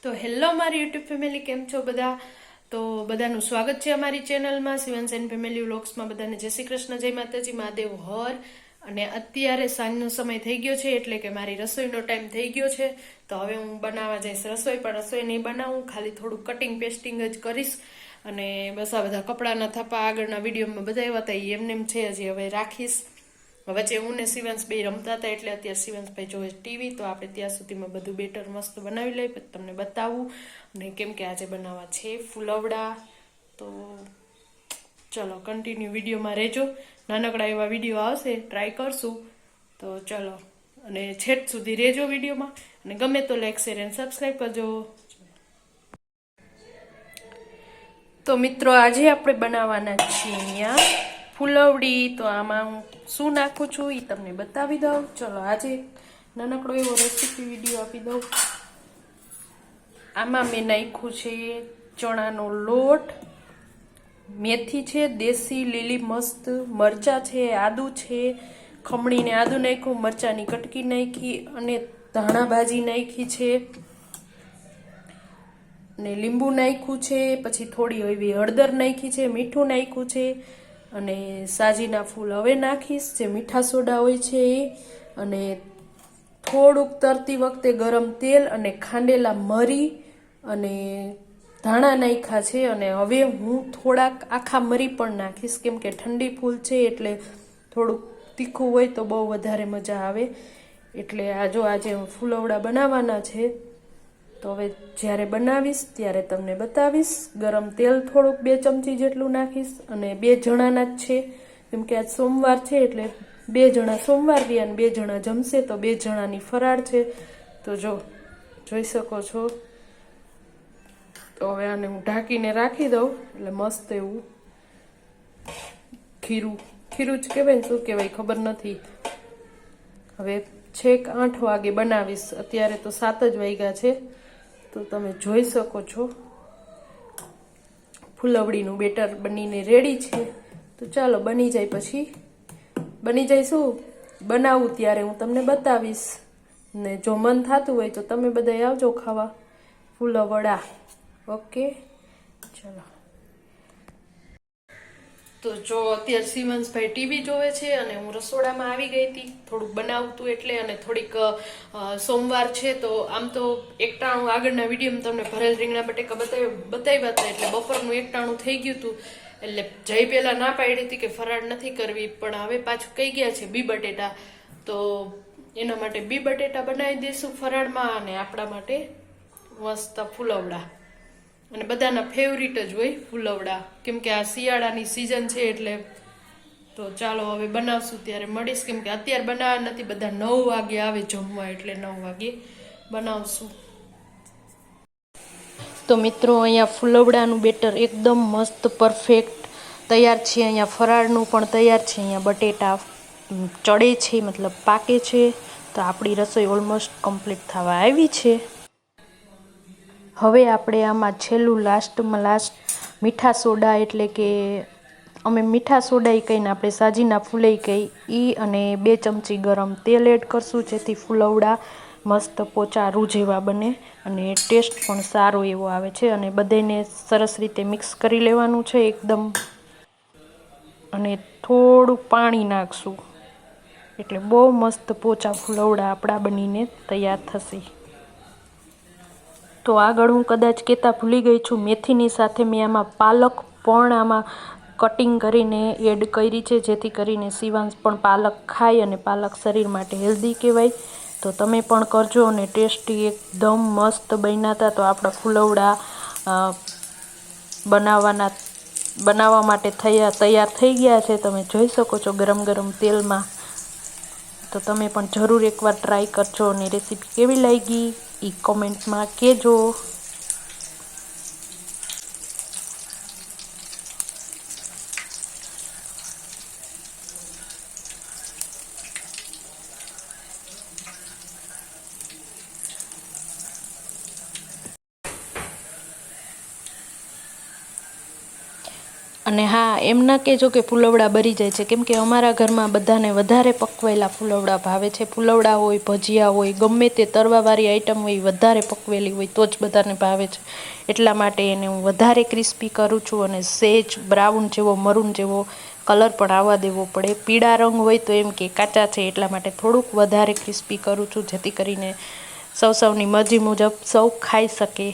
તો હેલો મારી YouTube family, કેમ છો બધા? તો બધાનું સ્વાગત છે અમારી ચેનલમાં શિવાંશ એન્ડ ફેમિલી વ્લોગ્સમાં. બધાને જય શ્રી કૃષ્ણ, જય માતાજી, મહાદેવ હર. અને અત્યારે સાંજનો સમય થઈ ગયો છે, એટલે કે મારી રસોઈનો ટાઈમ થઈ ગયો છે. તો હવે હું બનાવવા જઈશ રસોઈ, પણ રસોઈ નહીં બનાવું, ખાલી થોડું કટિંગ પેસ્ટિંગ જ કરીશ. અને બસ આ બધા કપડાના થપ્પા આગળના વિડીયોમાં બતાવ્યા હતા એ એમને છે, હજી હવે રાખીશ. વચ્ચે હું ને શિવાંશભાઈ રમતા હતા, એટલે અત્યારે શિવાંશભાઈ જોવે ટીવી. તો આપણે ત્યાં સુધીમાં બધું બેટર મસ્ત બનાવી લઈએ, પછી તમને બતાવું. અને કેમ કે આજે બનાવવા છે ફુલવડા. તો ચલો કન્ટિન્યુ વિડીયોમાં રહેજો. નાનકડા એવા વિડીયો આવશે, ટ્રાય કરશું. તો ચલો, અને છેટ સુધી રહેજો વિડીયોમાં. અને ગમે તો લાઈક, શેર એન્ડ સબસ્ક્રાઈબ કરજો. તો મિત્રો, આજે આપણે બનાવવાના છીએ અહીંયા ફુલવડી. તો આમાં હું શું નાખું છું એ તમને બતાવી દઉં. ચલો, આજે નાનકડો એવો રેસીપી વિડીયો આપી દઉં. આમાં મેં નાખ્યું છે ચણાનો લોટ, મેથી છે દેશી લીલી મસ્ત, મરચાં છે, આદુ છે, ખમણીને આદુ નાખ્યું, મરચાંની કટકી નાખી, અને ધાણા ભાજી નાખી છે, ને લીંબુ નાખ્યું છે. પછી થોડી એવી હળદર નાખી છે, મીઠું નાખ્યું છે, અને સાજીના ફૂલ હવે નાખીશ, જે મીઠા સોડા હોય છે એ. અને થોડુંક તરતી વખતે ગરમ તેલ અને ખાંડેલા મરી અને ધાણા નાખ્યા છે. અને હવે હું થોડાક આખા મરી પણ નાખીશ, કેમ કે ઠંડી ફૂલ છે એટલે થોડુંક તીખું હોય તો બહુ વધારે મજા આવે. એટલે આજે ફુલવડા બનાવવાના છે. તો હવે જ્યારે બનાવીશ ત્યારે તમને બતાવીશ. ગરમ તેલ થોડુંક 2 ચમચી જેટલું નાખીશ. અને 2 જણાના જ છે, કેમ કે આજ સોમવાર છે, એટલે 2 જણા સોમવાર રહ્યા અને 2 જણા જમશે, તો 2 જણાની ફરાળ છે. તો જોઈ શકો છો. તો હવે આને હું ઢાંકીને રાખી દઉં, એટલે મસ્ત એવું ખીરું જ કહેવાય ને, શું કહેવાય ખબર નથી. હવે છેક 8 વાગે બનાવીશ, અત્યારે તો 7 જ વાગ્યા છે. તો તમે જોઈ શકો છો ફુલવડીનું બેટર બનીને રેડી છે. તો ચાલો, બની જાય પછી શું બનાવું ત્યારે હું તમને બતાવીશ. ને જો મન થતું હોય તો તમે બધા આવજો ખાવા ફુલવડા. ઓકે, ચલો. તો જો અત્યારે શિવાંશભાઈ ટીવી જોવે છે અને હું રસોડામાં આવી ગઈ હતી થોડુંક બનાવતું એટલે. અને થોડીક સોમવાર છે, તો આમ તો એકટાણું આગળના વિડીયોમાં તમને ભરેલ રીંગણા બટેકા બતાવ્યા હતા, એટલે બપોરનું એકટાણું થઈ ગયું હતું. એટલે જઈ પહેલાં ના પાડી હતી કે ફરાળ નથી કરવી, પણ હવે પાછું કહી ગયા છે બી બટેટા. તો એના માટે બી બટેટા બનાવી દઈશું ફરાળમાં, અને આપણા માટે મસ્ત ફુલવડા. અને બધાના ફેવરિટ જ હોય ફુલવડા, કેમ કે આ શિયાળાની સિઝન છે એટલે. તો ચાલો હવે બનાવશું ત્યારે મળીશ, કેમ કે અત્યારે બનાવવા નથી, બધા 9 વાગે આવે જમવા, એટલે 9 વાગે બનાવશું. તો મિત્રો, અહીંયા ફુલવડાનું બેટર એકદમ મસ્ત પરફેક્ટ તૈયાર છે. અહીંયા ફરાળનું પણ તૈયાર છે. અહીંયા બટેટા ચડે છે, મતલબ પાકે છે. તો આપણી રસોઈ ઓલમોસ્ટ કમ્પ્લીટ થવા આવી છે. હવે આપણે આમાં છેલ્લું લાસ્ટમાં મીઠા સોડા, એટલે કે અમે મીઠા સોડા કહીને આપણે સાજીના ફૂલે કહી એ, અને 2 ચમચી ગરમ તેલ એડ કરશું, જેથી ફુલવડા મસ્ત પોચા રૂ જેવા બને અને ટેસ્ટ પણ સારો એવો આવે છે. અને બધાને સરસ રીતે મિક્સ કરી લેવાનું છે એકદમ. અને થોડું પાણી નાખશું, એટલે બહુ મસ્ત પોચા ફુલવડા આપણા બનીને તૈયાર થશે. તો આગળ હું કદાચ કહેતા ભૂલી ગઈ છું, મેથીની સાથે મેં આમાં પાલક પણ આમાં કટિંગ કરીને એડ કરી છે, જેથી કરીને શિવાંશ પણ પાલક ખાય, અને પાલક શરીર માટે હેલ્ધી કહેવાય. તો તમે પણ કરજો. અને ટેસ્ટી એકદમ મસ્ત બન્યા હતા. તો આપણા ફુલવડા બનાવવા માટે તૈયાર થઈ ગયા છે. તમે જોઈ શકો છો ગરમ ગરમ તેલમાં. તો તમે પણ જરૂર એકવાર ટ્રાય કરજો, અને રેસીપી કેવી લાગી એ કોમેન્ટમાં કહેજો. અને હા, એમ ના કહેજો કે ફૂલવડા બરી જાય છે, કેમ કે અમારા ઘરમાં બધાને વધારે પકવેલા ફૂલવડા ભાવે છે. ફૂલવડા હોય, ભજીયા હોય, ગમે તે તરવાવાળી આઈટમ હોય, વધારે પકવેલી હોય તો જ બધાને ભાવે છે. એટલા માટે એને હું વધારે ક્રિસ્પી કરું છું અને સેજ બ્રાઉન જેવો, મરૂન જેવો કલર પણ આવવા દેવો પડે. પીળા રંગ હોય તો એમ કે કાચા છે, એટલા માટે થોડુંક વધારે ક્રિસ્પી કરું છું, જેથી કરીને સૌની મરજી મુજબ સૌ ખાઈ શકે.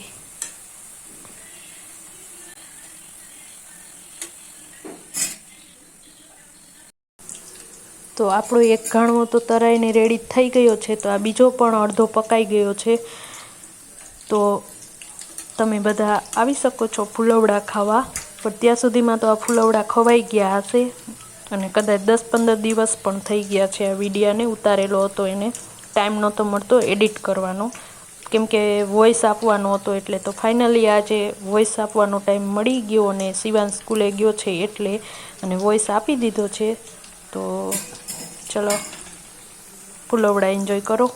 તો આપણો એક ઘાણવો તો તરાઈને રેડી થઈ ગયો છે, તો આ બીજો પણ અડધો પકાઈ ગયો છે. તો તમે બધા આવી શકો છો ફૂલવડા ખાવા, પણ ત્યાં સુધીમાં તો આ ફૂલવડા ખવાઈ ગયા હશે અને કદાચ 10-15 દિવસ પણ થઈ ગયા છે. આ વિડીયાને ઉતારેલો હતો, એને ટાઈમ નહોતો મળતો એડિટ કરવાનો, કેમ કે વોઇસ આપવાનો હતો. એટલે તો ફાઇનલી આજે વોઇસ આપવાનો ટાઈમ મળી ગયો અને શિવાંશ સ્કૂલે ગયો છે એટલે, અને વોઇસ આપી દીધો છે. તો ચલો ફૂલવડા એન્જોય કરો.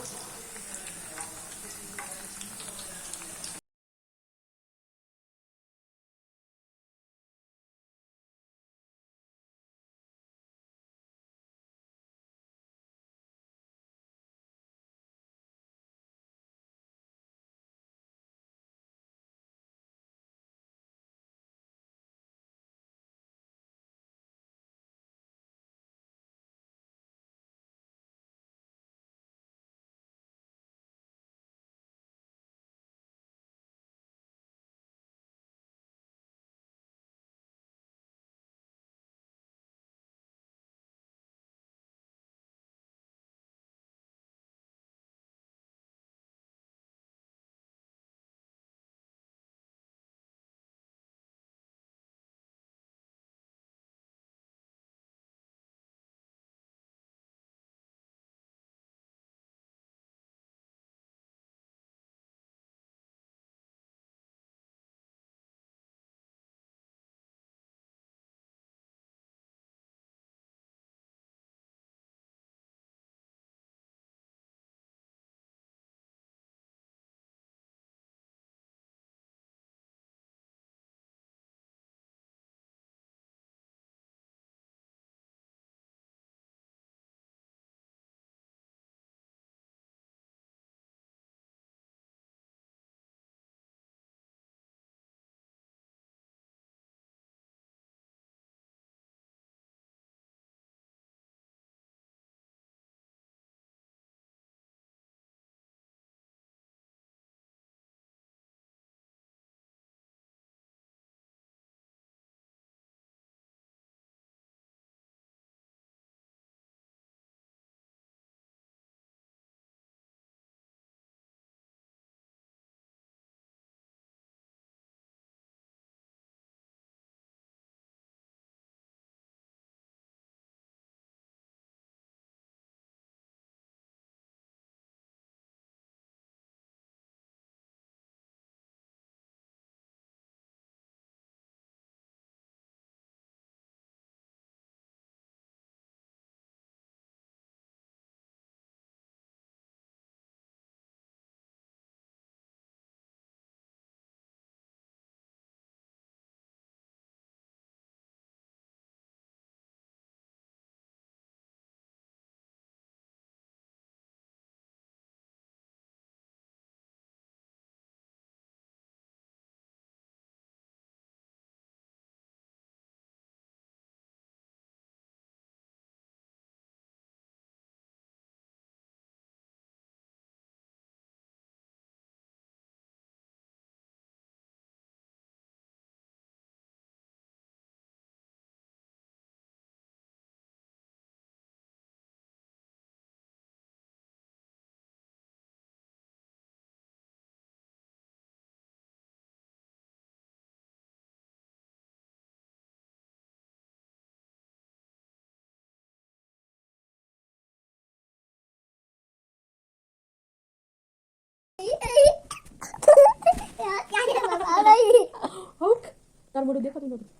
તાર મોઢું દેખાતું નથી.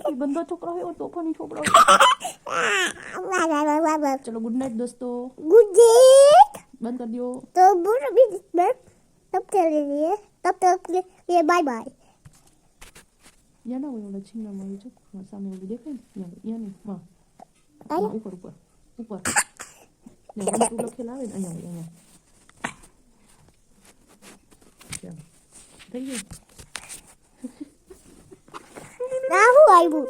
એ બંધો છોકરો હોય, તોફાની છોકરો. ચલો ગુડ નાઇટ दोस्तों. Good night. बंद कर दियो. तो तब के लिए बाय बाय. ત્યાં ના હોય ઓલા છીનામાં હોય છે સામે ઓલું દેખાય ને ત્યાં નહીં હા અહીંયા ઉપર ઉપર ઉપર ત્યાં 1 2 લખેલા આવે ને અહીંયા હોય અહીંયા ચાલો થઈ ગયું ના હું આવ્યું